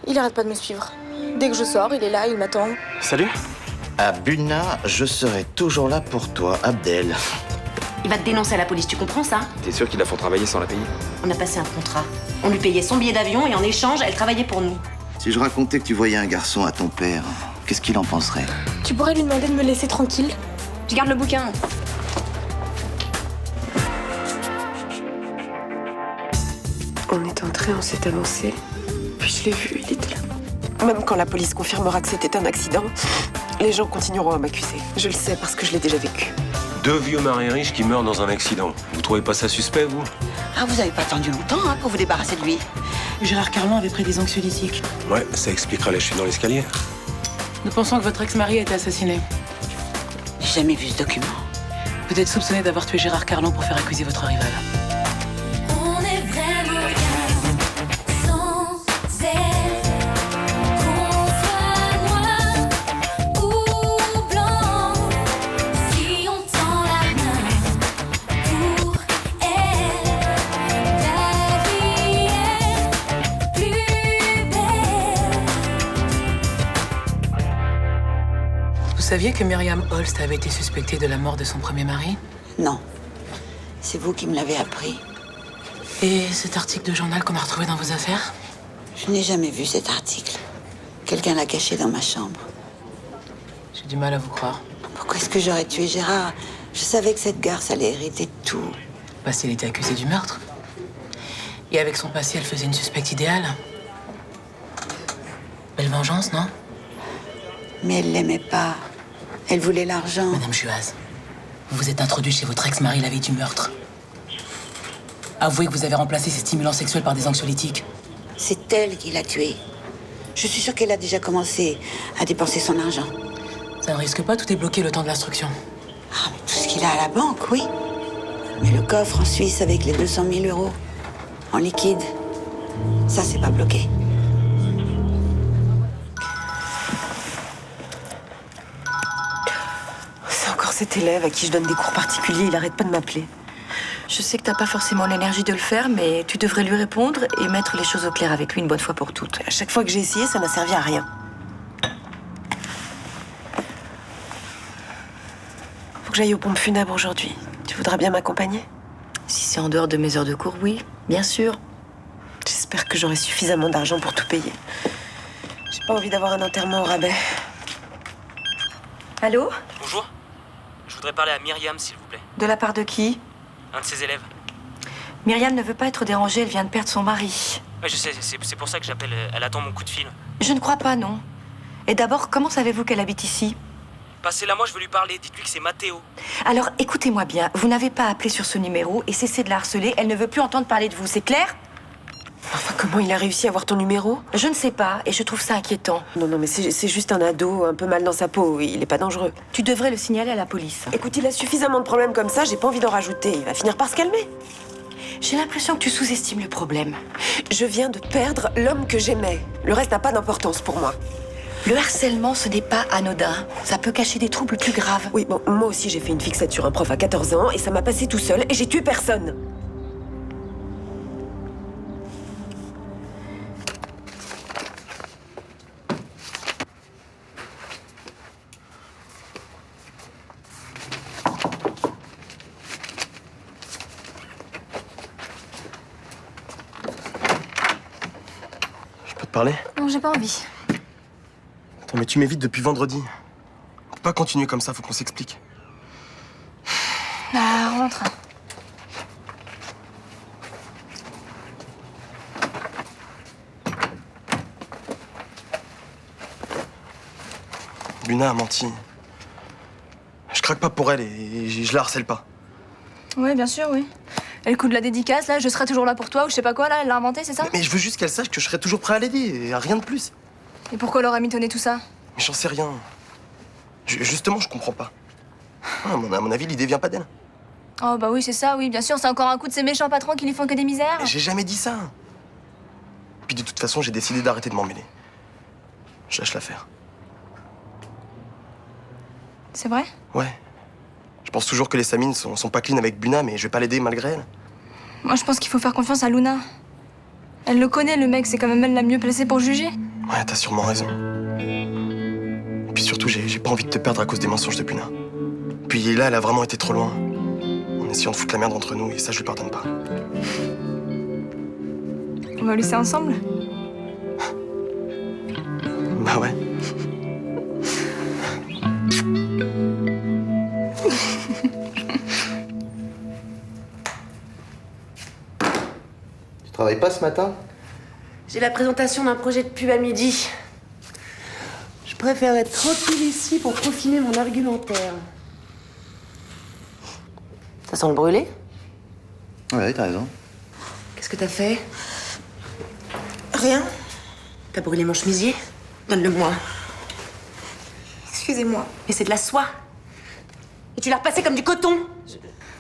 Il arrête pas de me suivre. Dès que je sors, il est là, il m'attend. Salut. À Buna, je serai toujours là pour toi, Abdel. Il va te dénoncer à la police, tu comprends ça? T'es sûr qu'ils la font travailler sans la payer? On a passé un contrat. On lui payait son billet d'avion et en échange, elle travaillait pour nous. Si je racontais que tu voyais un garçon à ton père, qu'est-ce qu'il en penserait? Tu pourrais lui demander de me laisser tranquille? Je garde le bouquin. On est entré, on s'est avancé. Puis je l'ai vu, il était là. Même quand la police confirmera que c'était un accident, les gens continueront à m'accuser. Je le sais parce que je l'ai déjà vécu. 2 vieux maris riches qui meurent dans un accident. Vous trouvez pas ça suspect, vous? Ah, vous avez pas attendu longtemps pour vous débarrasser de lui. Gérard Carlon avait pris des anxiolytiques. Ouais, ça expliquera la chute dans l'escalier. Nous pensons que votre ex-mari a été assassiné. J'ai jamais vu ce document. Vous êtes soupçonné d'avoir tué Gérard Carlon pour faire accuser votre rival. On est vraiment bien sans elle. Qu'on soit noir ou blanc, si on tend la main pour elle, la vie est plus belle. Vous saviez que Myriam Holst avait été suspectée de la mort de son premier mari? Non. C'est vous qui me l'avez appris. Et cet article de journal qu'on a retrouvé dans vos affaires? Je n'ai jamais vu cet article. Quelqu'un l'a caché dans ma chambre. J'ai du mal à vous croire. Pourquoi est-ce que j'aurais tué Gérard? Je savais que cette garce allait hériter de tout. Parce qu'elle était accusée du meurtre. Et avec son passé, elle faisait une suspecte idéale. Belle vengeance, non? Mais elle l'aimait pas. Elle voulait l'argent. Madame Juaz, vous vous êtes introduite chez votre ex-mari la veille du meurtre. Avouez que vous avez remplacé ses stimulants sexuels par des anxiolytiques. C'est elle qui l'a tué. Je suis sûre qu'elle a déjà commencé à dépenser son argent. Ça ne risque pas, tout est bloqué le temps de l'instruction. Ah, mais tout ce qu'il a à la banque, oui. Mais le coffre en Suisse avec les 200 000 euros en liquide, ça, c'est pas bloqué. C'est encore cet élève à qui je donne des cours particuliers, il arrête pas de m'appeler. Je sais que t'as pas forcément l'énergie de le faire, mais tu devrais lui répondre et mettre les choses au clair avec lui une bonne fois pour toutes. À chaque fois que j'ai essayé, ça n'a servi à rien. Faut que j'aille aux pompes funèbres aujourd'hui. Tu voudras bien m'accompagner? Si c'est en dehors de mes heures de cours, oui, bien sûr. J'espère que j'aurai suffisamment d'argent pour tout payer. J'ai pas envie d'avoir un enterrement au rabais. Allô? Bonjour. Je voudrais parler à Myriam, s'il vous plaît. De la part de qui? Un de ses élèves. Myriam ne veut pas être dérangée, elle vient de perdre son mari. Ouais, je sais, c'est pour ça que j'appelle. Elle attend mon coup de fil. Je ne crois pas, non. Et d'abord, comment savez-vous qu'elle habite ici? Passez-la moi, je veux lui parler. Dites-lui que c'est Mathéo. Alors, écoutez-moi bien, vous n'avez pas appelé sur ce numéro et cessez de la harceler, elle ne veut plus entendre parler de vous, c'est clair? Enfin, comment il a réussi à avoir ton numéro? Je ne sais pas, et je trouve ça inquiétant. Non, mais c'est juste un ado, un peu mal dans sa peau, il est pas dangereux. Tu devrais le signaler à la police. Écoute, il a suffisamment de problèmes comme ça, j'ai pas envie d'en rajouter. Il va finir par se calmer. J'ai l'impression que tu sous-estimes le problème. Je viens de perdre l'homme que j'aimais. Le reste n'a pas d'importance pour moi. Le harcèlement, ce n'est pas anodin. Ça peut cacher des troubles plus graves. Oui, bon, moi aussi j'ai fait une fixette sur un prof à 14 ans et ça m'a passé tout seul et j'ai tué personne. Je peux te parler? Non, j'ai pas envie. Attends, mais tu m'évites depuis vendredi. Faut pas continuer comme ça, faut qu'on s'explique. Bah, rentre. Buna a menti. Je craque pas pour elle et je la harcèle pas. Ouais, bien sûr, oui. Et le coup de la dédicace, là, je serai toujours là pour toi ou je sais pas quoi, là, elle l'a inventé, c'est ça? Mais je veux juste qu'elle sache que je serai toujours prêt à l'aider et à rien de plus. Et pourquoi leur a mitonné tout ça? Mais j'en sais rien. Justement, je comprends pas. À mon avis, l'idée vient pas d'elle. Oh, bah oui, c'est ça, oui, bien sûr, c'est encore un coup de ces méchants patrons qui lui font que des misères. Mais j'ai jamais dit ça. Puis de toute façon, j'ai décidé d'arrêter de m'en mêler. Je lâche l'affaire. C'est vrai? Ouais. Je pense toujours que les Samines sont pas clean avec Buna, mais je vais pas l'aider malgré elle. Moi, je pense qu'il faut faire confiance à Luna. Elle le connaît, le mec, c'est quand même elle la mieux placée pour juger. Ouais, t'as sûrement raison. Et puis surtout, j'ai pas envie de te perdre à cause des mensonges de Buna. Puis là, elle a vraiment été trop loin. En essayant de foutre la merde entre nous, et ça, je lui pardonne pas. On va laisser ensemble? Bah ouais. Tu travailles pas ce matin? J'ai la présentation d'un projet de pub à midi. Je préfère être tranquille ici pour peaufiner mon argumentaire. Ça sent le brûlé? Ouais, t'as raison. Qu'est-ce que t'as fait? Rien. T'as brûlé mon chemisier? Donne-le-moi. Excusez-moi. Mais c'est de la soie. Et tu l'as repassé comme du coton.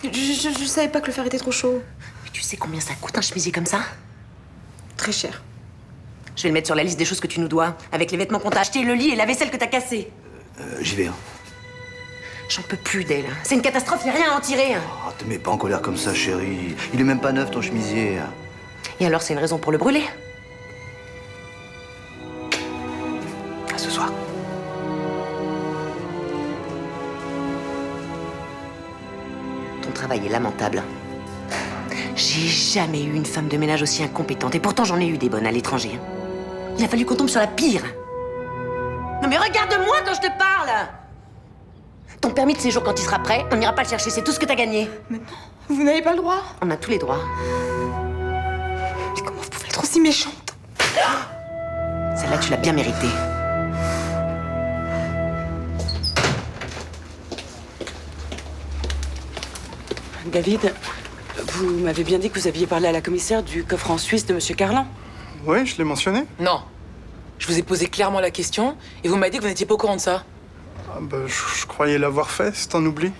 Je savais pas que le fer était trop chaud. Mais tu sais combien ça coûte un chemisier comme ça? Très cher. Je vais le mettre sur la liste des choses que tu nous dois, avec les vêtements qu'on t'a achetés, le lit et la vaisselle que t'as cassée. J'y vais. Hein. J'en peux plus d'elle. C'est une catastrophe, y a rien à en tirer. Oh, te mets pas en colère comme ça, chérie. Il est même pas neuf, ton chemisier. Et alors, c'est une raison pour le brûler? À ce soir. Ton travail est lamentable. J'ai jamais eu une femme de ménage aussi incompétente. Et pourtant, j'en ai eu des bonnes à l'étranger. Il a fallu qu'on tombe sur la pire. Non mais regarde-moi quand je te parle! Ton permis de séjour, quand il sera prêt, on n'ira pas le chercher. C'est tout ce que t'as gagné. Mais non, vous n'avez pas le droit. On a tous les droits. Mais comment vous pouvez être aussi méchante? Celle-là, tu l'as bien méritée. David, vous m'avez bien dit que vous aviez parlé à la commissaire du coffre en Suisse de Monsieur Carlin. Oui, je l'ai mentionné. Non. Je vous ai posé clairement la question et vous m'avez dit que vous n'étiez pas au courant de ça. Ah bah, je croyais l'avoir fait, c'est un oubli.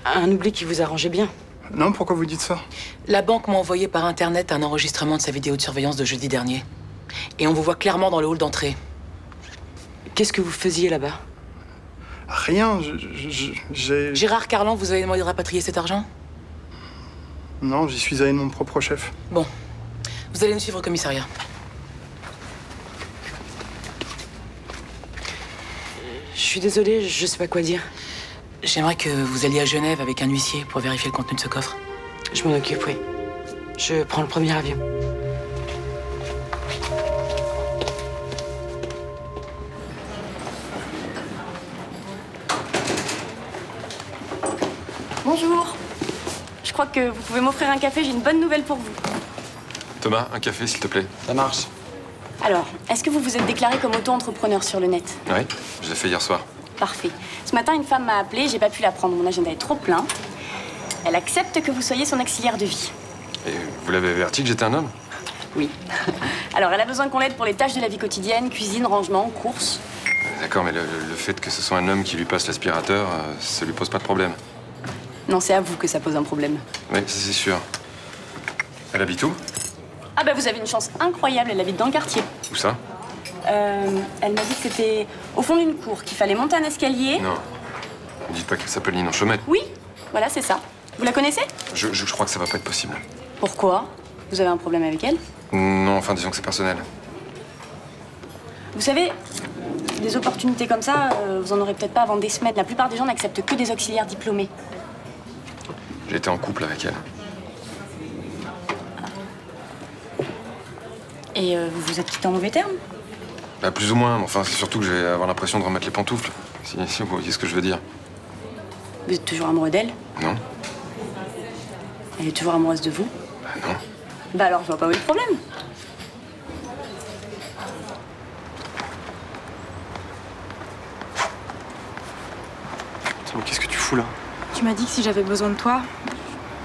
Un oubli qui vous arrangeait bien. Non, pourquoi vous dites ça? La banque m'a envoyé par Internet un enregistrement de sa vidéo de surveillance de jeudi dernier. Et on vous voit clairement dans le hall d'entrée. Qu'est-ce que vous faisiez là-bas? Rien, j'ai... Gérard Carlan, vous avez demandé de rapatrier cet argent? Non, j'y suis allé de mon propre chef. Bon. Vous allez nous suivre au commissariat. Je suis désolée, je sais pas quoi dire. J'aimerais que vous alliez à Genève avec un huissier pour vérifier le contenu de ce coffre. Je m'en occupe, oui. Je prends le premier avion. Bonjour. Je crois que vous pouvez m'offrir un café, j'ai une bonne nouvelle pour vous. Thomas, un café, s'il te plaît. Ça marche. Alors, est-ce que vous vous êtes déclaré comme auto-entrepreneur sur le net? Oui, je l'ai fait hier soir. Parfait. Ce matin, une femme m'a appelée, j'ai pas pu la prendre, mon agenda est trop plein. Elle accepte que vous soyez son auxiliaire de vie. Et vous l'avez averti que j'étais un homme? Oui. Alors, elle a besoin qu'on l'aide pour les tâches de la vie quotidienne, cuisine, rangement, courses. D'accord, mais le fait que ce soit un homme qui lui passe l'aspirateur, ça lui pose pas de problème. Non, c'est à vous que ça pose un problème. Oui, ça c'est sûr. Elle habite où? Ah bah vous avez une chance incroyable, elle habite dans le quartier. Où ça? Elle m'a dit que c'était au fond d'une cour, qu'il fallait monter un escalier. Non. Ne dites pas qu'elle s'appelle Ninon Chaumette. Oui, voilà, c'est ça. Vous la connaissez? Je crois que ça va pas être possible. Pourquoi? Vous avez un problème avec elle? Non, enfin disons que c'est personnel. Vous savez, des opportunités comme ça, vous en aurez peut-être pas avant des semaines. La plupart des gens n'acceptent que des auxiliaires diplômés. J'ai été en couple avec elle. Et vous vous êtes quitté en mauvais termes? Bah, plus ou moins, mais enfin, c'est surtout que je vais avoir l'impression de remettre les pantoufles. Si vous voyez ce que je veux dire. Vous êtes toujours amoureux d'elle? Non? Elle est toujours amoureuse de vous? Bah non. Bah alors, je vois pas où est le problème. Putain, mais qu'est-ce que tu fous là? Tu m'as dit que si j'avais besoin de toi...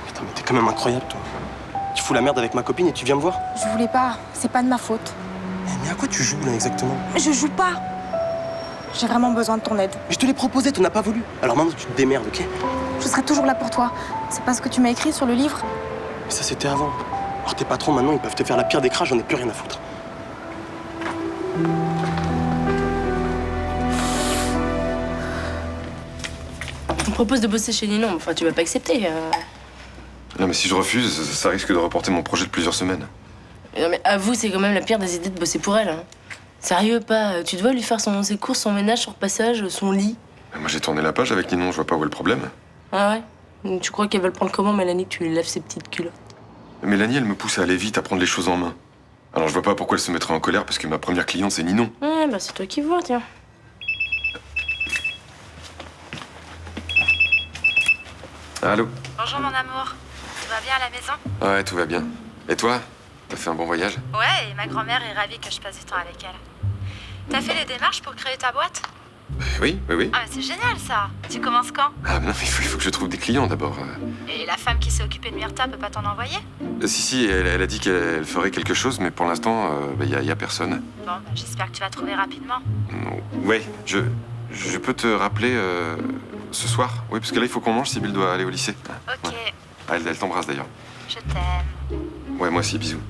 Putain, mais t'es quand même incroyable, toi. Tu fous la merde avec ma copine et tu viens me voir? Je voulais pas, c'est pas de ma faute. Mais à quoi tu joues là exactement? Je joue pas. J'ai vraiment besoin de ton aide. Mais je te l'ai proposé, tu n'as pas voulu. Alors maintenant tu te démerdes, ok? Je serai toujours là pour toi. C'est pas ce que tu m'as écrit sur le livre? Mais ça c'était avant. Alors tes patrons maintenant ils peuvent te faire la pire des crashs, j'en ai plus rien à foutre. On me propose de bosser chez Ninon, enfin tu vas pas accepter. Non, mais si je refuse, ça risque de reporter mon projet de plusieurs semaines. Non mais avoue, c'est quand même la pire des idées de bosser pour elle. Hein. Sérieux, pas. Tu dois lui faire ses courses, son ménage, son repassage, son lit. Moi, j'ai tourné la page avec Ninon, je vois pas où est le problème. Ah ouais? Donc, tu crois qu'elle va le prendre comment, Mélanie, que tu lui lèves ses petites culottes? Mélanie, elle me pousse à aller vite, à prendre les choses en main. Alors, je vois pas pourquoi elle se mettrait en colère parce que ma première cliente, c'est Ninon. Ouais, bah c'est toi qui vois, tiens. Allô? Bonjour mon amour, tout va bien à la maison? Ouais, tout va bien. Et toi? T'as fait un bon voyage? Ouais, et ma grand-mère est ravie que je passe du temps avec elle. T'as fait les démarches pour créer ta boîte? Oui. Ah mais c'est génial ça. Tu commences quand? Ah non, il faut que je trouve des clients d'abord. Et la femme qui s'est occupée de Myrta peut pas t'en envoyer? Si, elle a dit qu'elle ferait quelque chose, mais pour l'instant, y a personne. Bon, bah, j'espère que tu vas trouver rapidement. Ouais, je peux te rappeler ce soir? Oui, parce que là, il faut qu'on mange, Sibylle doit aller au lycée. Ok, Ouais. Ah, elle t'embrasse d'ailleurs. je t'aime. Ouais, moi aussi, bisous.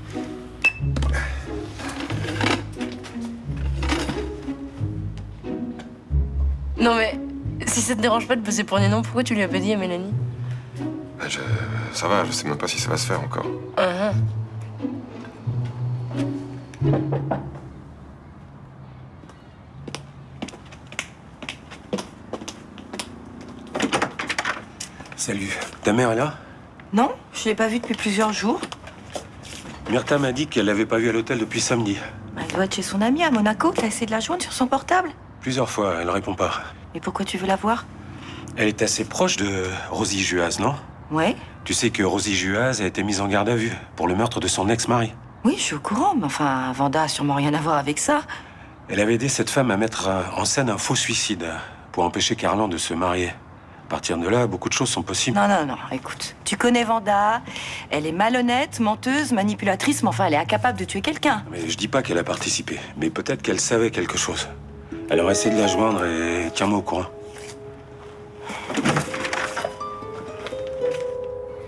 Non mais, si ça te dérange pas de passer pour Ninon, pourquoi tu lui as pas dit à Mélanie? Bah, ça va, je sais même pas si ça va se faire encore. Salut. Ta mère est là? Non, je l'ai pas vue depuis plusieurs jours. Myrta m'a dit qu'elle l'avait pas vue à l'hôtel depuis samedi. Elle doit être chez son amie à Monaco. T'as essayé de la joindre sur son portable? Plusieurs fois, elle répond pas. Mais pourquoi tu veux la voir? Elle est assez proche de Rosie Juaz, non? Ouais. Tu sais que Rosie Juaz a été mise en garde à vue pour le meurtre de son ex-mari. Oui, je suis au courant, mais enfin, Vanda a sûrement rien à voir avec ça. Elle avait aidé cette femme à mettre en scène un faux suicide pour empêcher Carlan de se marier. À partir de là, beaucoup de choses sont possibles. Non, écoute. Tu connais Vanda, elle est malhonnête, menteuse, manipulatrice, mais enfin, elle est incapable de tuer quelqu'un. Mais je dis pas qu'elle a participé, mais peut-être qu'elle savait quelque chose. Alors essaie de la joindre et tiens-moi au courant.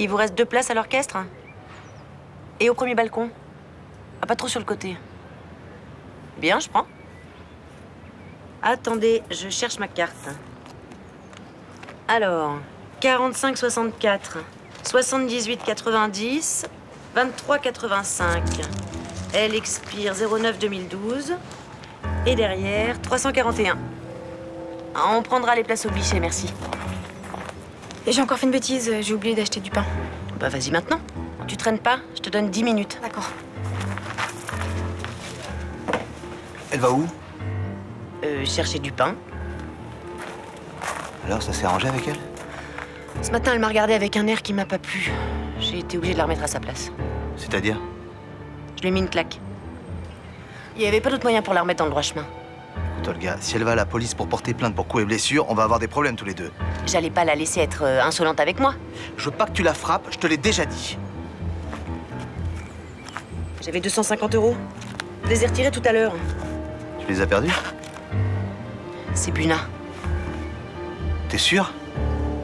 Il vous reste 2 places à l'orchestre? Et au premier balcon? Ah, pas trop sur le côté. Bien, je prends. Attendez, je cherche ma carte. Alors, 45,64, 78,90, 23,85. Elle expire 09-2012. Et derrière, 341. On prendra les places au guichet, merci. Et j'ai encore fait une bêtise, j'ai oublié d'acheter du pain. Bah vas-y maintenant. Tu traînes pas, je te donne 10 minutes. D'accord. Elle va où? Chercher du pain. Alors, ça s'est arrangé avec elle? Ce matin, elle m'a regardé avec un air qui m'a pas plu. J'ai été obligée de la remettre à sa place. C'est-à-dire? Je lui ai mis une claque. Il n'y avait pas d'autre moyen pour la remettre dans le droit chemin. Écoute, Olga, si elle va à la police pour porter plainte pour coups et blessures, on va avoir des problèmes tous les deux. J'allais pas la laisser être insolente avec moi. Je veux pas que tu la frappes, je te l'ai déjà dit. J'avais 250 €. Je les ai retirés tout à l'heure. Tu les as perdus? C'est Buna. T'es sûr?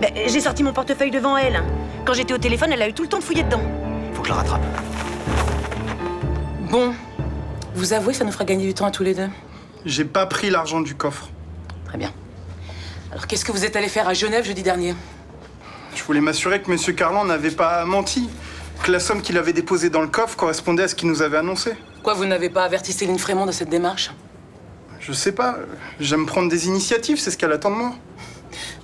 Ben, j'ai sorti mon portefeuille devant elle. Quand j'étais au téléphone, elle a eu tout le temps de fouiller dedans. Faut que je la rattrape. Bon, vous avouez, ça nous fera gagner du temps à tous les deux. J'ai pas pris l'argent du coffre. Très bien. Alors qu'est-ce que vous êtes allé faire à Genève jeudi dernier? Je voulais m'assurer que M. Carlan n'avait pas menti. Que la somme qu'il avait déposée dans le coffre correspondait à ce qu'il nous avait annoncé. Quoi, vous n'avez pas averti Céline Frémont de cette démarche? Je sais pas. J'aime prendre des initiatives, c'est ce qu'elle attend de moi.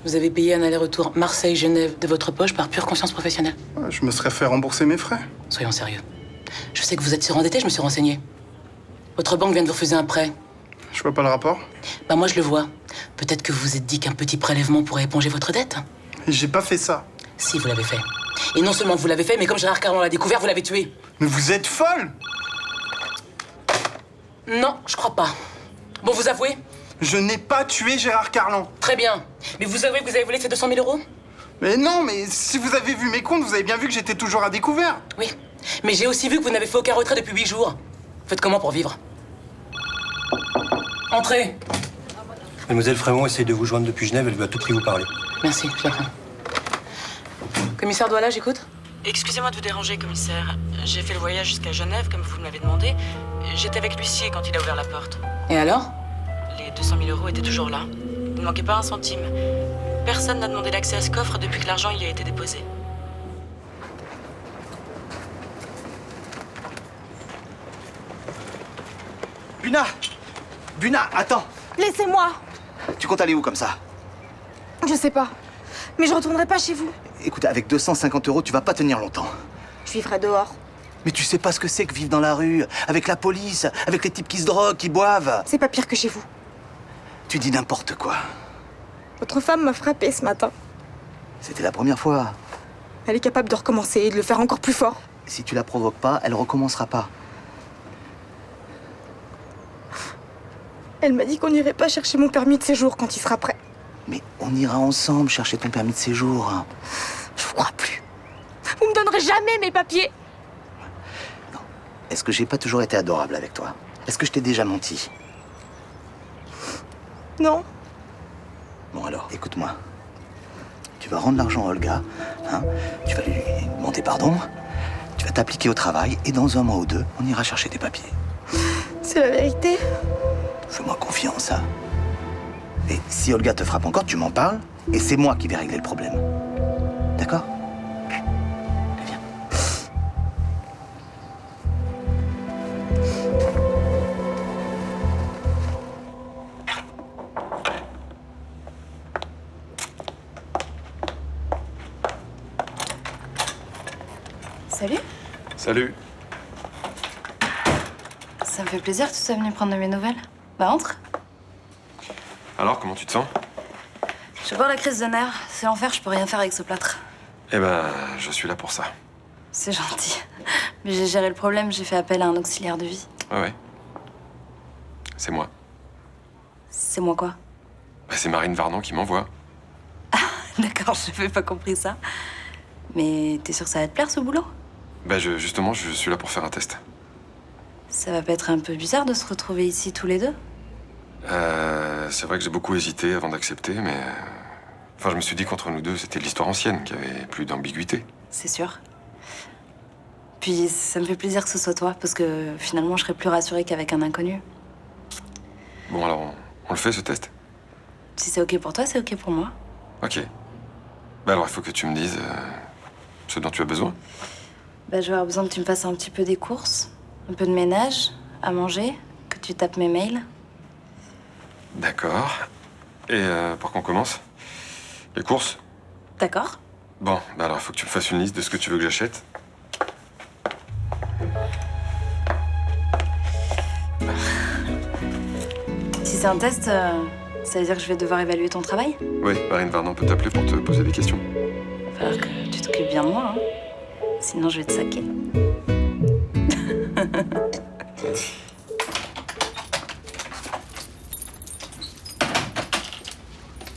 Vous avez payé un aller-retour Marseille-Genève de votre poche par pure conscience professionnelle. Ouais, je me serais fait rembourser mes frais. Soyons sérieux. Je sais que vous êtes surendetté, je me suis renseigné. Votre banque vient de vous refuser un prêt. Je vois pas le rapport. Bah moi je le vois. Peut-être que vous vous êtes dit qu'un petit prélèvement pourrait éponger votre dette. J'ai pas fait ça. Si, vous l'avez fait. Et non seulement vous l'avez fait, mais comme Gérard Carlan l'a découvert, vous l'avez tué. Mais vous êtes folle! Non, je crois pas. Bon, vous avouez? Je n'ai pas tué Gérard Carlan. Très bien. Mais vous avouez que vous avez volé ces 200 000 €? Mais non, mais si vous avez vu mes comptes, vous avez bien vu que j'étais toujours à découvert. Oui. Mais j'ai aussi vu que vous n'avez fait aucun retrait depuis 8 jours. Vous faites comment pour vivre? Entrez. Mademoiselle Frémont essaye de vous joindre depuis Genève, elle veut à tout prix vous parler. Merci, je la prends. Commissaire Douala, j'écoute. Excusez-moi de vous déranger, commissaire. J'ai fait le voyage jusqu'à Genève, comme vous me l'avez demandé. J'étais avec l'huissier quand il a ouvert la porte. Et alors? Les 200 000 € étaient toujours là. Il ne manquait pas un centime. Personne n'a demandé l'accès à ce coffre depuis que l'argent y a été déposé. Buna! Buna, attends. Laissez-moi. Tu comptes aller où comme ça? Je sais pas. Mais je retournerai pas chez vous. Écoute, avec 250 €, tu vas pas tenir longtemps. Je vivrai dehors. Mais tu sais pas ce que c'est que vivre dans la rue, avec la police, avec les types qui se droguent, qui boivent. C'est pas pire que chez vous. Tu dis n'importe quoi. Votre femme m'a frappée ce matin. C'était la première fois. Elle est capable de recommencer et de le faire encore plus fort. Si tu la provoques pas, elle recommencera pas. Elle m'a dit qu'on n'irait pas chercher mon permis de séjour quand il sera prêt. Mais on ira ensemble chercher ton permis de séjour. Je vous crois plus. Vous me donnerez jamais mes papiers. Est-ce que j'ai pas toujours été adorable avec toi? Est-ce que je t'ai déjà menti? Non. Bon alors, écoute-moi. Tu vas rendre l'argent à Olga, hein? Tu vas lui demander pardon, tu vas t'appliquer au travail, et dans 1 mois ou 2, on ira chercher tes papiers. C'est la vérité. Fais-moi confiance, hein? Et si Olga te frappe encore, tu m'en parles, et c'est moi qui vais régler le problème. D'accord? Salut. Salut. Ça me fait plaisir que tu sois venu prendre de mes nouvelles. Bah entre. Alors, comment tu te sens? Je vais voir la crise de nerfs. C'est l'enfer, je peux rien faire avec ce plâtre. Eh ben, je suis là pour ça. C'est gentil. Mais j'ai géré le problème, j'ai fait appel à un auxiliaire de vie. Ouais. C'est moi. C'est moi quoi? Bah, c'est Marine Varnon qui m'envoie. D'accord, j'avais pas compris ça. Mais t'es sûr que ça va te plaire ce boulot? Bah, justement, je suis là pour faire un test. Ça va pas être un peu bizarre de se retrouver ici tous les deux? C'est vrai que j'ai beaucoup hésité avant d'accepter, mais... Enfin, je me suis dit qu'entre nous deux, c'était l'histoire ancienne, qu'il y avait plus d'ambiguïté. C'est sûr. Puis ça me fait plaisir que ce soit toi, parce que finalement, je serais plus rassurée qu'avec un inconnu. Bon, alors, on le fait, ce test? Si c'est OK pour toi, c'est OK pour moi. Ok. Bah alors, il faut que tu me dises ce dont tu as besoin. Bah, je vais avoir besoin que tu me fasses un petit peu des courses, un peu de ménage, à manger, que tu tapes mes mails. D'accord. Et pour qu'on commence, les courses? D'accord. Bon, bah alors, il faut que tu me fasses une liste de ce que tu veux que j'achète. Si c'est un test, ça veut dire que je vais devoir évaluer ton travail? Oui, Marine Varnon peut t'appeler pour te poser des questions. Il va falloir que tu t'occupes bien de moi, hein. Sinon, je vais te saquer.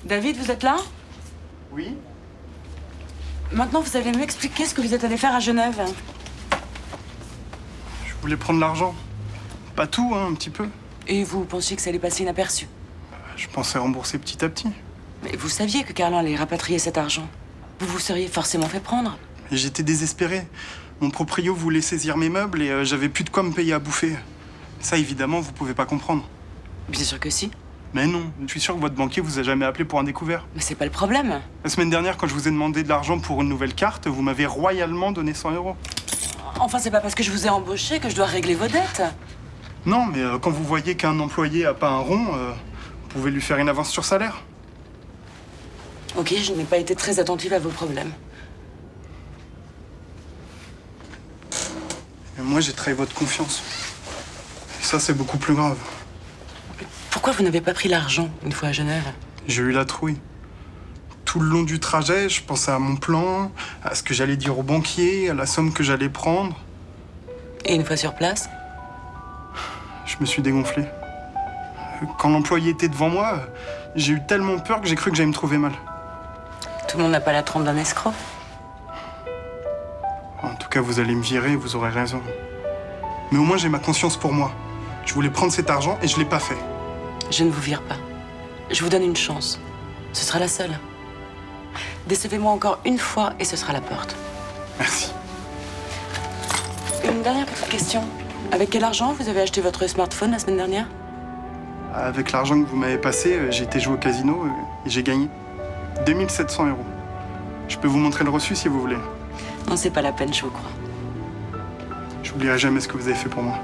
David, vous êtes là? Oui. Maintenant, vous allez m'expliquer ce que vous êtes allé faire à Genève. Je voulais prendre l'argent. Pas tout, hein, un petit peu. Et vous pensiez que ça allait passer inaperçu? Je pensais rembourser petit à petit. Mais vous saviez que Carlan allait rapatrier cet argent. Vous vous seriez forcément fait prendre. Et j'étais désespéré. Mon proprio voulait saisir mes meubles et j'avais plus de quoi me payer à bouffer. Ça, évidemment, vous pouvez pas comprendre. Bien sûr que si. Mais non, je suis sûr que votre banquier vous a jamais appelé pour un découvert. Mais c'est pas le problème. La semaine dernière, quand je vous ai demandé de l'argent pour une nouvelle carte, vous m'avez royalement donné 100 €. Enfin, c'est pas parce que je vous ai embauché que je dois régler vos dettes. Non, mais quand vous voyez qu'un employé a pas un rond, vous pouvez lui faire une avance sur salaire. Ok, je n'ai pas été très attentive à vos problèmes. Et moi, j'ai trahi votre confiance. Et ça, c'est beaucoup plus grave. Pourquoi vous n'avez pas pris l'argent une fois à Genève? J'ai eu la trouille. Tout le long du trajet, je pensais à mon plan, à ce que j'allais dire au banquier, à la somme que j'allais prendre. Et une fois sur place? Je me suis dégonflé. Quand l'employé était devant moi, j'ai eu tellement peur que j'ai cru que j'allais me trouver mal. Tout le monde n'a pas la trempe d'un escroc. En tout cas, vous allez me virer, vous aurez raison. Mais au moins, j'ai ma conscience pour moi. Je voulais prendre cet argent et je l'ai pas fait. Je ne vous vire pas. Je vous donne une chance. Ce sera la seule. Décevez-moi encore une fois et ce sera la porte. Merci. Une dernière petite question. Avec quel argent vous avez acheté votre smartphone la semaine dernière? Avec l'argent que vous m'avez passé, j'ai été jouer au casino et j'ai gagné 2700 €. Je peux vous montrer le reçu si vous voulez. Non, c'est pas la peine, je vous crois. J'oublierai jamais ce que vous avez fait pour moi.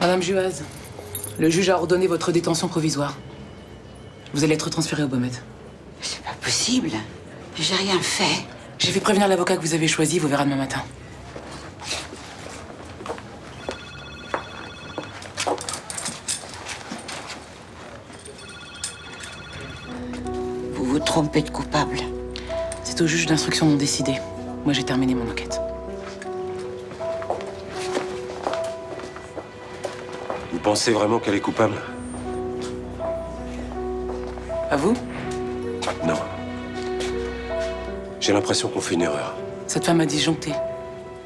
Madame Juaz, le juge a ordonné votre détention provisoire. Vous allez être transférée au Baumet. C'est pas possible. J'ai rien fait. J'ai fait prévenir l'avocat que vous avez choisi, vous verrez demain matin. Vous vous trompez de coupable. C'est au juge d'instruction d'en décider. Moi, j'ai terminé mon enquête. Vous pensez vraiment qu'elle est coupable? À vous? Non. J'ai l'impression qu'on fait une erreur. Cette femme a disjoncté.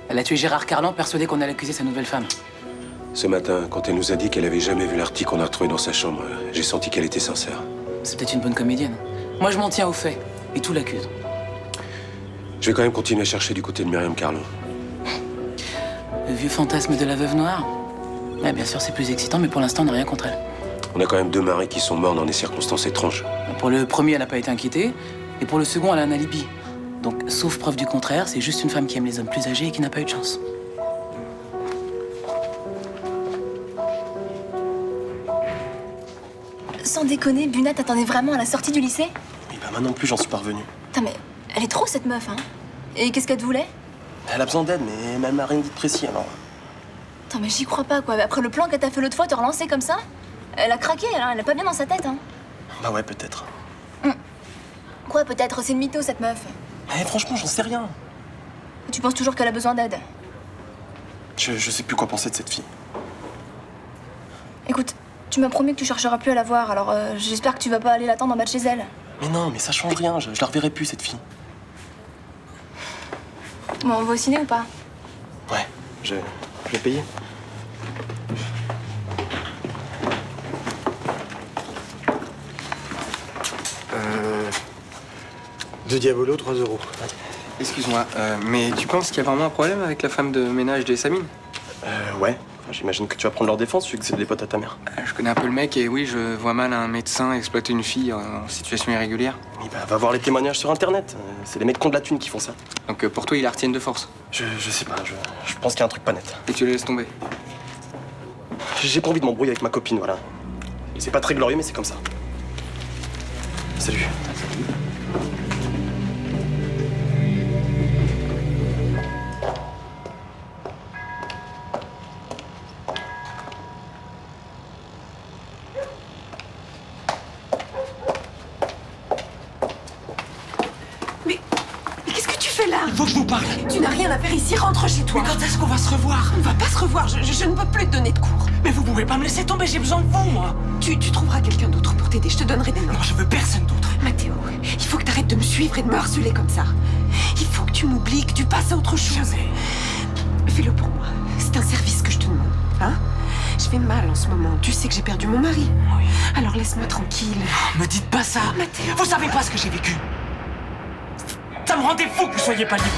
Elle a tué Gérard Carlan, persuadée qu'on allait accuser sa nouvelle femme. Ce matin, quand elle nous a dit qu'elle avait jamais vu l'article qu'on a retrouvé dans sa chambre, j'ai senti qu'elle était sincère. C'est peut-être une bonne comédienne. Moi, je m'en tiens aux faits. Et tout l'accuse. Je vais quand même continuer à chercher du côté de Myriam Carlan. Le vieux fantasme de la veuve noire? Ouais, bien sûr, c'est plus excitant, mais pour l'instant, on n'a rien contre elle. On a quand même 2 maris qui sont morts dans des circonstances étranges. Pour le premier, elle n'a pas été inquiétée. Et pour le second, elle a un alibi. Donc, sauf preuve du contraire, c'est juste une femme qui aime les hommes plus âgés et qui n'a pas eu de chance. Sans déconner, Buna t'attendait vraiment à la sortie du lycée? Oui, bah moi non plus, j'en suis parvenu. Putain, mais elle est trop cette meuf, hein. Et qu'est-ce qu'elle te voulait? Elle a besoin d'aide, mais elle m'a rien dit de précis, alors. Attends, mais j'y crois pas, quoi. Après le plan qu'elle t'a fait l'autre fois, te relancer comme ça? Elle a craqué, elle est pas bien dans sa tête, hein. Bah ouais, peut-être. Quoi, peut-être? C'est une mytho, cette meuf. Mais franchement, j'en sais rien. Tu penses toujours qu'elle a besoin d'aide? Je sais plus quoi penser de cette fille. Écoute, tu m'as promis que tu chercheras plus à la voir, alors j'espère que tu vas pas aller l'attendre en bas de chez elle. Mais non, mais ça change rien, je la reverrai plus, cette fille. Bon, on va au ciné ou pas? Ouais, je vais payer. Deux Diabolo, 3 €. Excuse-moi, mais tu penses qu'il y a vraiment un problème avec la femme de ménage des Samines? Ouais. J'imagine que tu vas prendre leur défense, vu que c'est des potes à ta mère. Je connais un peu le mec et oui, je vois mal un médecin exploiter une fille en situation irrégulière. Oui, bah, va voir les témoignages sur Internet. C'est les mecs qui ont de la thune qui font ça. Donc pour toi, ils la retiennent de force? Je sais pas, je pense qu'il y a un truc pas net. Et tu la laisses tomber? J'ai pas envie de m'embrouiller avec ma copine, voilà. C'est pas très glorieux, mais c'est comme ça. Salut. Il faut que je vous parle. Tu n'as rien à faire ici, rentre chez toi. Mais quand est-ce qu'on va se revoir? On ne va pas se revoir, je ne peux plus te donner de cours. Mais vous pouvez pas me laisser tomber, j'ai besoin de vous, moi. Tu trouveras quelqu'un d'autre pour t'aider, je te donnerai des noms. Non, je veux personne d'autre. Mathéo, il faut que t'arrêtes de me suivre et de me harceler comme ça. Il faut que tu m'oublies, que tu passes à autre chose. Jamais. Fais-le pour moi, c'est un service que je te demande, hein? Je vais mal en ce moment, tu sais que j'ai perdu mon mari. Oui. Alors laisse-moi tranquille. Me dites pas ça. Mathéo. Vous savez pas ce que j'ai vécu. Ça me rendait fou que vous soyez pas libre.